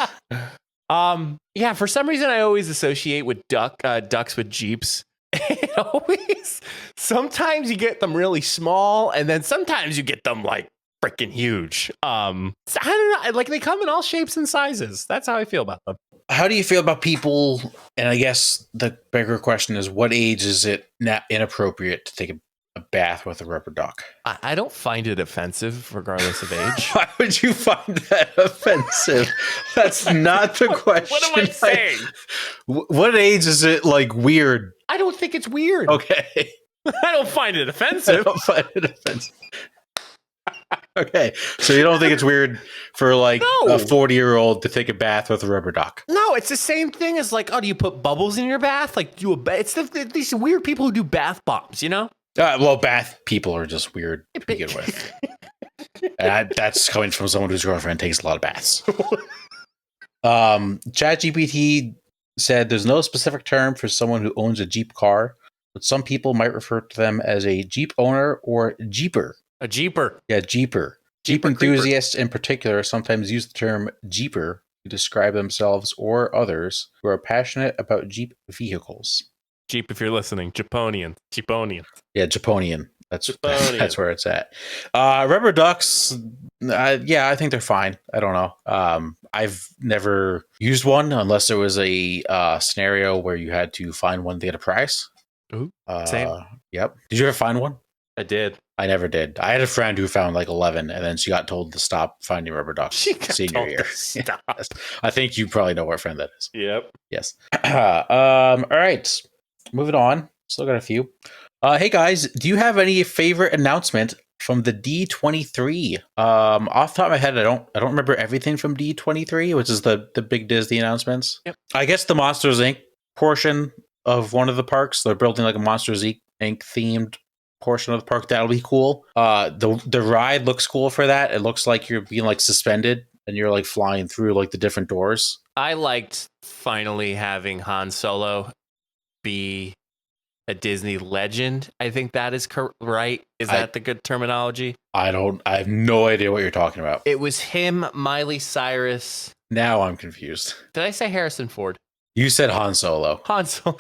Speaker 1: Yeah, for some reason I always associate with ducks with Jeeps. It always, sometimes you get them really small, and then sometimes you get them like freaking huge. I don't know, like they come in all shapes and sizes. That's how I feel about them.
Speaker 2: How do you feel about people? And I guess the bigger question is, what age is it not inappropriate to take a bath with a rubber duck?
Speaker 1: I don't find it offensive, regardless of age.
Speaker 2: Why would you find that offensive? That's not the question.
Speaker 1: What am I saying?
Speaker 2: What age is it like weird?
Speaker 1: I don't think it's weird.
Speaker 2: Okay.
Speaker 1: I don't find it offensive.
Speaker 2: I don't find it offensive. Okay, so you don't think it's weird for like a 40-year-old to take a bath with a rubber duck?
Speaker 1: No, it's the same thing as like, oh, do you put bubbles in your bath? Like, it's these weird people who do bath bombs, you know?
Speaker 2: Well, bath people are just weird to begin with. And that's coming from someone whose girlfriend takes a lot of baths. ChatGPT said there's no specific term for someone who owns a Jeep car, but some people might refer to them as a Jeep owner or Jeeper.
Speaker 1: A Jeeper.
Speaker 2: Yeah, Jeeper. Jeep enthusiasts in particular sometimes use the term Jeeper to describe themselves or others who are passionate about Jeep vehicles.
Speaker 1: Jeep, if you're listening, Japonian.
Speaker 2: Yeah, Japonian. That's where it's at. Rubber ducks, I think they're fine. I don't know. I've never used one unless there was a scenario where you had to find one to get a price.
Speaker 1: Ooh, same.
Speaker 2: Yep. Did you ever find one?
Speaker 1: I did.
Speaker 2: I never did. I had a friend who found like 11, and then she got told to stop finding rubber ducks senior year.
Speaker 1: Stop.
Speaker 2: I think you probably know what friend that is.
Speaker 1: Yep.
Speaker 2: Yes. All right. Moving on. Still got a few. Hey guys, do you have any favorite announcement from the D23? Off the top of my head, I don't remember everything from D23, which is the big Disney announcements.
Speaker 1: Yep.
Speaker 2: I guess the Monsters Inc. portion of one of the parks. They're building like a Monsters Inc. themed portion of the park. That'll be cool. The ride looks cool for that. It looks like you're being like suspended and you're like flying through like the different doors.
Speaker 1: I liked finally having Han Solo be a Disney legend. I think that is right. Is that the good terminology? I
Speaker 2: have no idea what you're talking about.
Speaker 1: It was him, Miley Cyrus.
Speaker 2: Now I'm confused.
Speaker 1: Did I say Harrison Ford?
Speaker 2: You said Han Solo.
Speaker 1: Han Solo.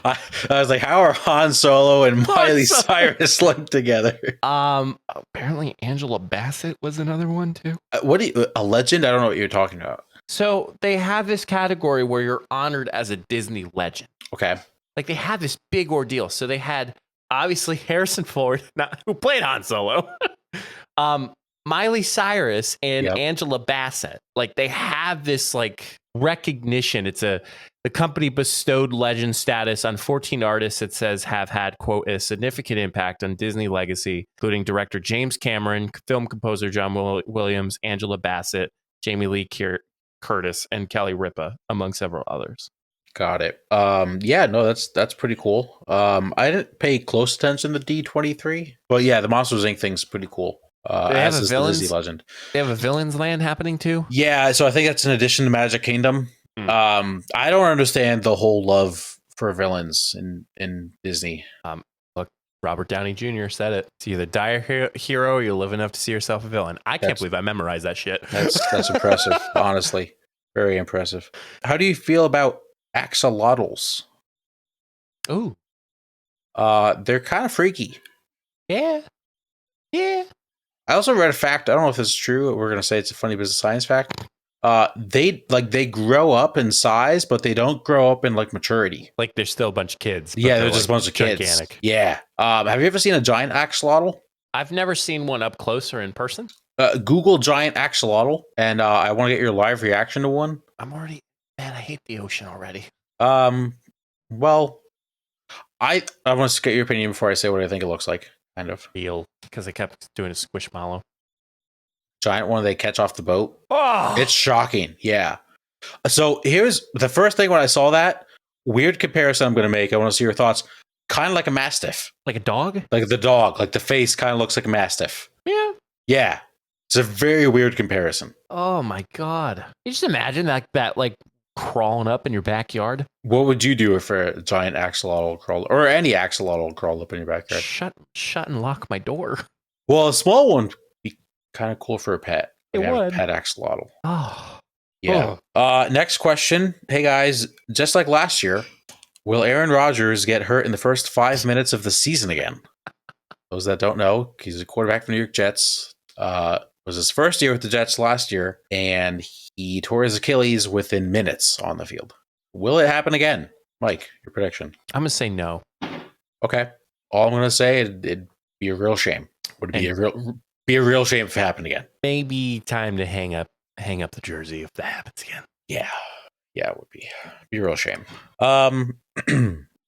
Speaker 2: I was like, how are Han Solo and Miley
Speaker 1: Solo.
Speaker 2: Cyrus linked together?
Speaker 1: Apparently Angela Bassett was another one too.
Speaker 2: What a legend? I don't know what you're talking about.
Speaker 1: So they have this category where you're honored as a Disney legend.
Speaker 2: Okay.
Speaker 1: Like they had this big ordeal. So they had obviously Harrison Ford, who played Han Solo, Miley Cyrus and Angela Bassett. Like they have this like recognition. The company bestowed legend status on 14 artists it says have had, quote, a significant impact on Disney legacy, including director James Cameron, film composer John Williams, Angela Bassett, Jamie Lee Curtis, and Kelly Ripa, among several others.
Speaker 2: Got it. Yeah, no, that's pretty cool. I didn't pay close attention to D23, but yeah, the Monsters Inc. thing's pretty cool.
Speaker 1: They have
Speaker 2: as is the Disney legend.
Speaker 1: They have a Villains Land happening too?
Speaker 2: Yeah, so I think that's an addition to Magic Kingdom. I don't understand the whole love for villains in Disney.
Speaker 1: Look, Robert Downey Jr. said it. It's either die a hero or you'll live enough to see yourself a villain. I can't believe I memerized that shit.
Speaker 2: That's impressive, honestly. Very impressive. How do you feel about axolotls?
Speaker 1: Ooh.
Speaker 2: They're kind of freaky.
Speaker 1: Yeah. Yeah.
Speaker 2: I also read a fact. I don't know if this is true. We're going to say it's a funny business science fact. They grow up in size, but they don't grow up in like maturity.
Speaker 1: Like they're still a bunch of kids.
Speaker 2: Yeah, they're just a bunch of kids.
Speaker 1: Gigantic.
Speaker 2: Yeah. Have you ever seen a giant axolotl?
Speaker 1: I've never seen one up close or in person.
Speaker 2: Google giant axolotl, and I want to get your live reaction to one.
Speaker 1: Man, I hate the ocean already.
Speaker 2: Well, I want to get your opinion before I say what I think it looks like. Kind of.
Speaker 1: Feel because they kept doing a squishmallow.
Speaker 2: Giant one they catch off the boat.
Speaker 1: Oh,
Speaker 2: it's shocking. Yeah. So here's the first thing when I saw that weird comparison I'm going to make. I want to see your thoughts. Kind of like a mastiff.
Speaker 1: Like a dog?
Speaker 2: Like the dog. Like the face kind of looks like a mastiff.
Speaker 1: Yeah.
Speaker 2: Yeah. It's a very weird comparison.
Speaker 1: Oh my God. You just imagine that like crawling up in your backyard.
Speaker 2: What would you do if a giant axolotl crawled, or any axolotl crawled up in your backyard?
Speaker 1: Shut and lock my door.
Speaker 2: Well, a small one would be kind of cool for a pet.
Speaker 1: It would.
Speaker 2: A pet axolotl.
Speaker 1: Oh.
Speaker 2: Yeah. Next question. Hey guys, just like last year, will Aaron Rodgers get hurt in the first 5 minutes of the season again? Those that don't know, he's a quarterback for the New York Jets. It was his first year with the Jets last year, and he tore his Achilles within minutes on the field. Will it happen again? Mike, your prediction?
Speaker 1: I'm going to say no.
Speaker 2: Okay. All I'm going to say, it'd be a real shame. Would it be a real shame if it happened again?
Speaker 1: Maybe time to hang up the jersey if that happens again.
Speaker 2: Yeah. Yeah, it would be a real shame.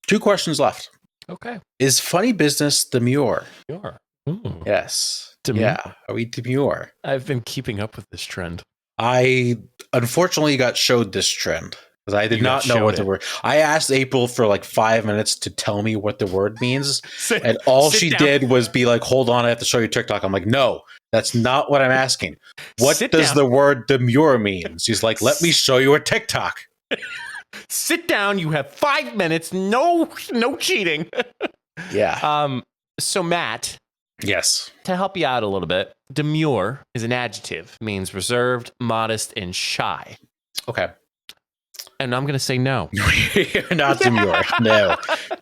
Speaker 2: 2 questions left.
Speaker 1: Okay.
Speaker 2: Is funny business demure?
Speaker 1: Demure.
Speaker 2: Yes.
Speaker 1: Demure?
Speaker 2: Yeah. Are we demure?
Speaker 1: I've been keeping up with this trend.
Speaker 2: I unfortunately got showed this trend because I did not know what the word. I asked April for like 5 minutes to tell me what the word means, and all she did was be like, "Hold on, I have to show you TikTok." I'm like, "No, that's not what I'm asking. What does the word demure mean?" She's like, "Let me show you a TikTok."
Speaker 1: Sit down. You have 5 minutes. No cheating.
Speaker 2: Yeah.
Speaker 1: So Matt.
Speaker 2: Yes.
Speaker 1: To help you out a little bit, demure is an adjective. It means reserved, modest, and shy.
Speaker 2: Okay.
Speaker 1: And I'm going to say no.
Speaker 2: You're not demure.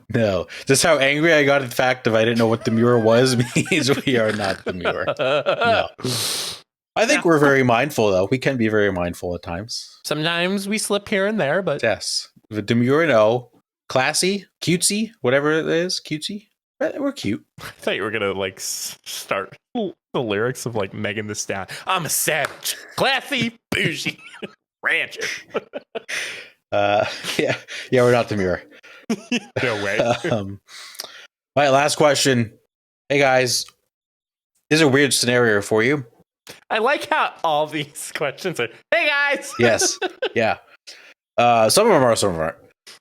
Speaker 2: No. Just how angry I got at the fact of I didn't know what demure was means we are not demure. No. I think we're very mindful, though. We can be very mindful at times.
Speaker 1: Sometimes we slip here and there, but...
Speaker 2: Yes. Demure, no. Classy, cutesy, whatever it is. Cutesy. We're cute.
Speaker 1: I thought you were going to, like, start the lyrics of, like, Megan Thee Stallion. I'm a savage. Classy, bougie, rancher.
Speaker 2: Yeah, we're not demure.
Speaker 1: No way.
Speaker 2: All right, last question. Hey, guys. This is a weird scenario for you.
Speaker 1: I like how all these questions are, hey, guys.
Speaker 2: Yes. Yeah. Some of them are, some of them aren't.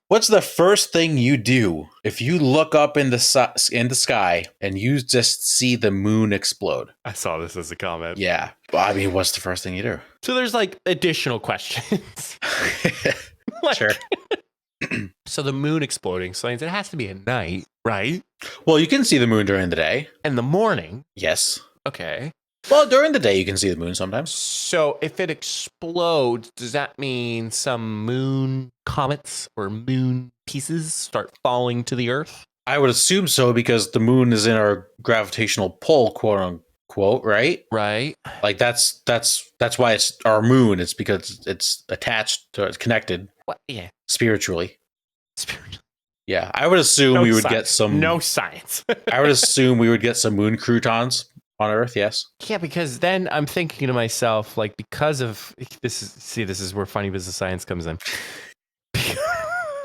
Speaker 2: What's the first thing you do if you look up in the sky and you just see the moon explode?
Speaker 1: I saw this as a comment.
Speaker 2: Yeah. I mean, what's the first thing you do?
Speaker 1: So there's like additional questions.
Speaker 2: Sure.
Speaker 1: So the moon exploding, so it has to be at night, right?
Speaker 2: Well, you can see the moon during the day.
Speaker 1: In the morning.
Speaker 2: Yes.
Speaker 1: Okay.
Speaker 2: Well, during the day you can see the moon sometimes.
Speaker 1: So if it explodes, does that mean some moon comets or moon pieces start falling to the Earth?
Speaker 2: I would assume so because the moon is in our gravitational pull, quote unquote, right?
Speaker 1: Right.
Speaker 2: Like that's why it's our moon. It's because it's attached to it's connected.
Speaker 1: What? Yeah.
Speaker 2: Spiritually. Yeah, I would assume we would get some.
Speaker 1: No science.
Speaker 2: I would assume we would get some moon croutons on Earth. Yes.
Speaker 1: Yeah, because then I'm thinking to myself, like, because of this is where funny business science comes in.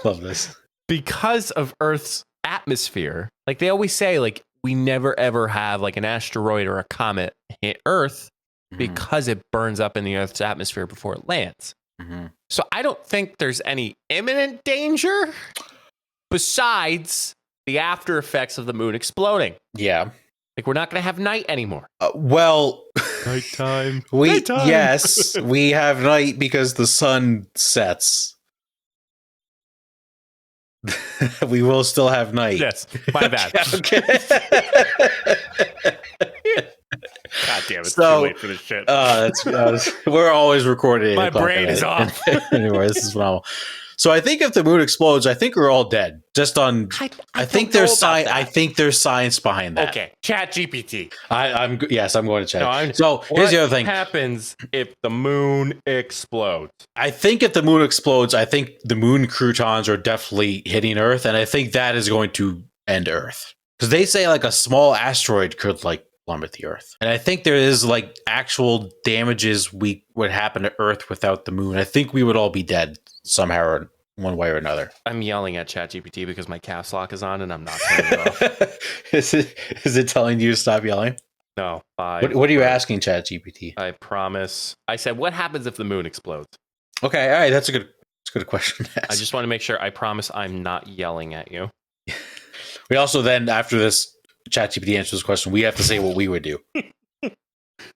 Speaker 2: Love this.
Speaker 1: Because of Earth's atmosphere, like they always say, like we never ever have like an asteroid or a comet hit Earth because it burns up in the Earth's atmosphere before it lands.
Speaker 2: Mm-hmm.
Speaker 1: So I don't think there's any imminent danger besides the after effects of the moon exploding.
Speaker 2: Yeah.
Speaker 1: Like we're not going to have night anymore.
Speaker 2: Well,
Speaker 1: nighttime.
Speaker 2: Yes, we have night because the sun sets. We will still have night.
Speaker 1: Yes, my bad.
Speaker 2: Okay.
Speaker 1: God damn it! It's
Speaker 2: So,
Speaker 1: too late for this shit.
Speaker 2: We're always recording.
Speaker 1: My brain is off.
Speaker 2: Anyway, this is phenomenal. So I think if the moon explodes, I think we're all dead. Just on, I think there's science. I think there's science behind that.
Speaker 1: Okay, Chat GPT.
Speaker 2: I'm going to check.
Speaker 1: No,
Speaker 2: so here's the other thing.
Speaker 1: What happens if the moon explodes?
Speaker 2: I think if the moon explodes, I think the moon croutons are definitely hitting Earth, and I think that is going to end Earth because they say like a small asteroid could like plummet the Earth, and I think there is like actual damages would happen to Earth without the moon. I think we would all be dead somehow or one way or another.
Speaker 1: I'm yelling at ChatGPT because my caps lock is on and I'm not turning it off.
Speaker 2: Is it telling you to stop yelling?
Speaker 1: No.
Speaker 2: What are you asking ChatGPT?
Speaker 1: I promise. I said, what happens if the moon explodes?
Speaker 2: Okay, all right, that's a good question.
Speaker 1: I just want to make sure. I promise I'm not yelling at you.
Speaker 2: We also then, after this ChatGPT answers this question, we have to say what we would do.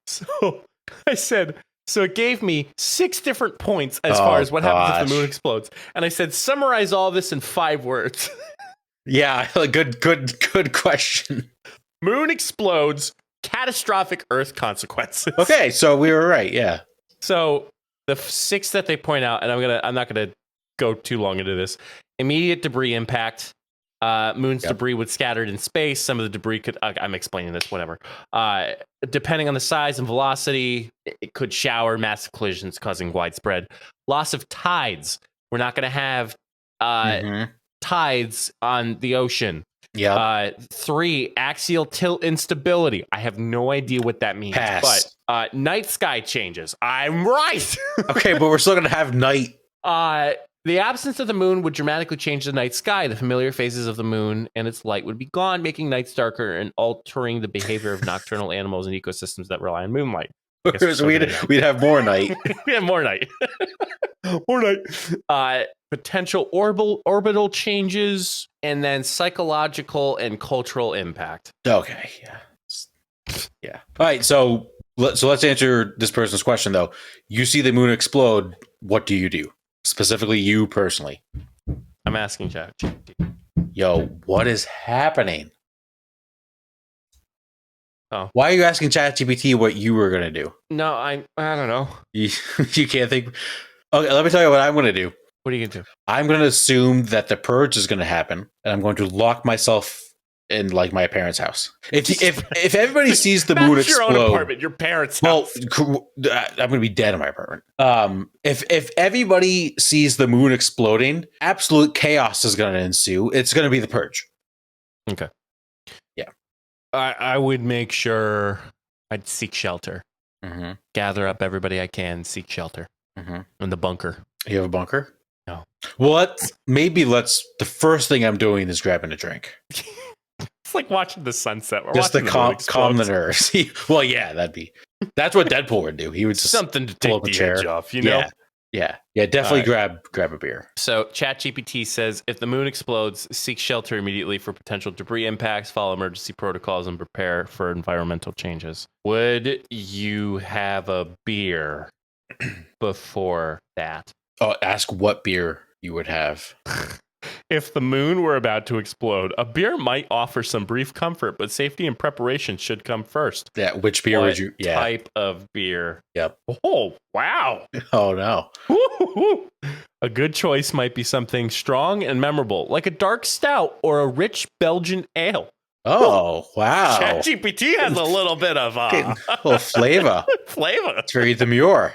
Speaker 1: So I said, so it gave me 6 different points as far as what happens if the moon explodes. And I said, summarize all this in 5 words.
Speaker 2: Yeah, good question.
Speaker 1: Moon explodes, catastrophic Earth consequences.
Speaker 2: Okay, so we were right, yeah.
Speaker 1: So the 6 that they point out, and I'm not gonna go too long into this. Immediate debris impact. Moon's debris would scattered in space. Some of the debris could, I'm explaining this, whatever. Depending on the size and velocity, it could shower massive collisions causing widespread loss of tides. We're not going to have tides on the ocean.
Speaker 2: Yeah.
Speaker 1: 3, axial tilt instability. I have no idea what that means.
Speaker 2: Pass.
Speaker 1: But night sky changes. I'm right.
Speaker 2: Okay, but we're still going to have night.
Speaker 1: The absence of the moon would dramatically change the night sky. The familiar phases of the moon and its light would be gone, making nights darker and altering the behavior of nocturnal animals and ecosystems that rely on moonlight.
Speaker 2: So we'd have more night.
Speaker 1: We have more night. More night. Potential orbital changes, and then psychological and cultural impact.
Speaker 2: Okay, yeah. All right, so let's answer this person's question, though. You see the moon explode, what do you do? Specifically, you personally.
Speaker 1: I'm asking ChatGPT.
Speaker 2: Yo, what is happening?
Speaker 1: Oh,
Speaker 2: why are you asking ChatGPT what you were gonna do?
Speaker 1: No, I don't know.
Speaker 2: You can't think. Okay, let me tell you what I'm gonna do.
Speaker 1: What are you gonna do?
Speaker 2: I'm gonna assume that the purge is gonna happen, and I'm going to lock myself in like my parents' house. If everybody sees the moon explode,
Speaker 1: your own apartment, your parents' house.
Speaker 2: Well, I'm gonna be dead in my apartment. If everybody sees the moon exploding, absolute chaos is gonna ensue. It's gonna be the purge.
Speaker 1: Okay.
Speaker 2: Yeah.
Speaker 1: I would make sure I'd seek shelter.
Speaker 2: Mm-hmm.
Speaker 1: Gather up everybody I can, seek shelter in the bunker.
Speaker 2: You have a bunker?
Speaker 1: No.
Speaker 2: Well, the first thing I'm doing is grabbing a drink.
Speaker 1: It's like watching the sunset.
Speaker 2: Just to calm the nerves. Well, yeah, that's what Deadpool would do. He would just
Speaker 1: something to take the edge off, you know?
Speaker 2: Yeah, definitely grab a beer.
Speaker 1: So ChatGPT says, if the moon explodes, seek shelter immediately for potential debris impacts, follow emergency protocols, and prepare for environmental changes. Would you have a beer before that?
Speaker 2: Oh, ask what beer you would have.
Speaker 1: If the moon were about to explode, a beer might offer some brief comfort, but safety and preparation should come first.
Speaker 2: Yeah, which beer would you? Yeah.
Speaker 1: Type of beer?
Speaker 2: Yep.
Speaker 1: Oh, wow.
Speaker 2: Oh no.
Speaker 1: Woo-hoo-hoo. A good choice might be something strong and memorable, like a dark stout or a rich Belgian ale.
Speaker 2: Oh, wow.
Speaker 1: ChatGPT has a little bit of
Speaker 2: A little flavor. It's very demure.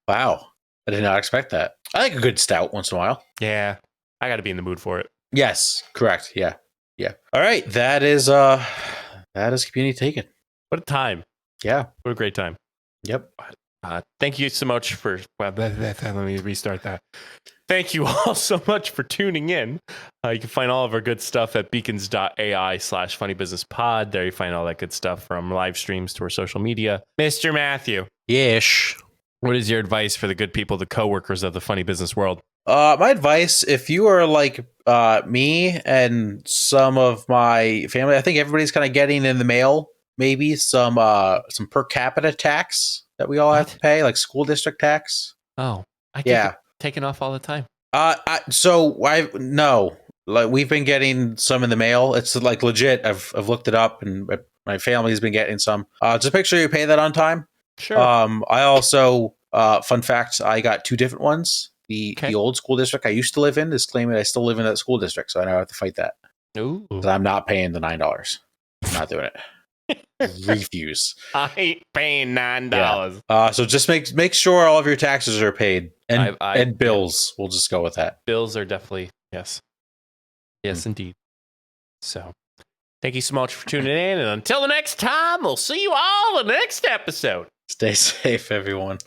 Speaker 2: Wow. I did not expect that. I like a good stout once in a while.
Speaker 1: Yeah, I got to be in the mood for it.
Speaker 2: Yes, correct. Yeah. Yeah. All right. That is community taken.
Speaker 1: What a time.
Speaker 2: Yeah.
Speaker 1: What a great time.
Speaker 2: Yep.
Speaker 1: Thank you so much for, well, let me restart that. Thank you all so much for tuning in. You can find all of our good stuff at beacons.ai/funnybusinesspod. There you find all that good stuff from live streams to our social media. Mr. Matthew.
Speaker 2: Yes.
Speaker 1: What is your advice for the good people, the coworkers of the funny business world?
Speaker 2: My advice, if you are like me and some of my family, I think everybody's kind of getting in the mail maybe some per capita tax that we all have to pay, like school district tax.
Speaker 1: Oh, I get taken off all the time.
Speaker 2: Like we've been getting some in the mail. It's like legit. I've looked it up, and my family's been getting some. Just make sure you pay that on time.
Speaker 1: Sure.
Speaker 2: I also, fun fact, I got 2 different ones. The old school district I used to live in is claiming I still live in that school district, so I now have to fight that.
Speaker 1: Ooh.
Speaker 2: I'm not paying the $9. I'm not doing it. Refuse.
Speaker 1: I ain't paying $9.
Speaker 2: Yeah. So just make sure all of your taxes are paid, and bills. We'll just go with that.
Speaker 1: Bills are definitely yes, indeed. So, thank you so much for tuning in, and until the next time, we'll see you all in the next episode.
Speaker 2: Stay safe, everyone.